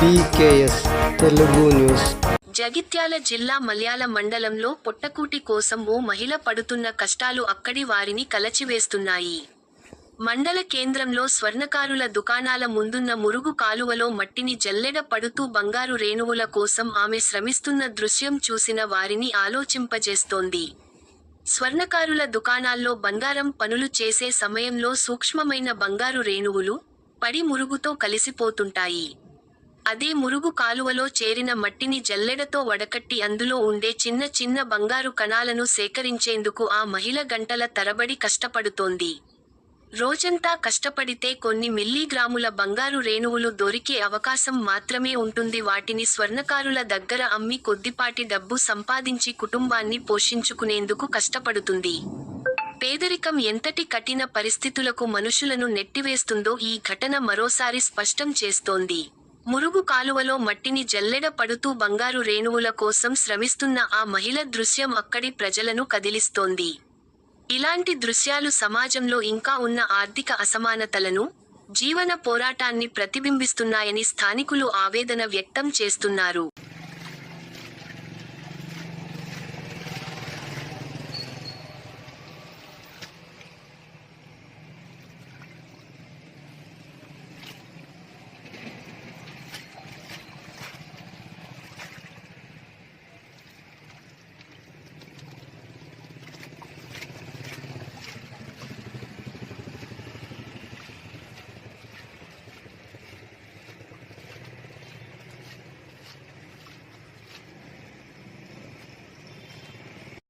BKS Telugu news. Jagtial జిల్లా మల్యాల మండలంలో పొట్టకూటి కోసం ఓ మహిళ పడుతున్న కష్టాలు అక్కడి వారిని కలచివేస్తున్నాయి. మండల కేంద్రంలో స్వర్ణకారుల దుకాణాల ముందున్న మురుగు కాలువలో మట్టిని జల్లెడ పడుతూ బంగారు రేణువుల కోసం ఆమె శ్రమిస్తున్న దృశ్యం చూసిన వారిని ఆలోచింపజేస్తోంది. స్వర్ణకారుల దుకాణాల్లో బంగారం పనులు చేసే సమయంలో సూక్ష్మమైన బంగారు రేణువులు, పడి మురుగుతో కలిసిపోతుంటాయి. అదే మురుగు కాలువలో చేరిన మట్టిని జల్లెడతో వడకట్టి అందులో ఉండే చిన్న చిన్న బంగారు కణాలను సేకరించేందుకు ఆ మహిళ గంటల తరబడి కష్టపడుతోంది. రోజంతా కష్టపడితే కొన్ని మిల్లీగ్రాముల బంగారు రేణువులు దొరికే అవకాశం మాత్రమే ఉంటుంది. వాటిని స్వర్ణకారుల దగ్గర అమ్మి కొద్దిపాటి డబ్బు సంపాదించి కుటుంబాన్ని పోషించుకునేందుకు కష్టపడుతుంది. పేదరికం ఎంతటి కఠిన పరిస్థితులకు మనుషులను నెట్టివేస్తుందో ఈ ఘటన మరోసారి స్పష్టం చేస్తోంది. మురుగు కాలువలో మట్టిని జల్లెడ పడుతూ బంగారు రేణువుల కోసం శ్రమిస్తున్న ఆ మహిళ దృశ్యం అక్కడి ప్రజలను కదిలిస్తోంది. ఇలాంటి దృశ్యాలు సమాజంలో ఇంకా ఉన్న ఆర్థిక అసమానతలను, జీవన పోరాటాన్ని ప్రతిబింబిస్తున్నాయని స్థానికులు ఆవేదన వ్యక్తం చేస్తున్నారు.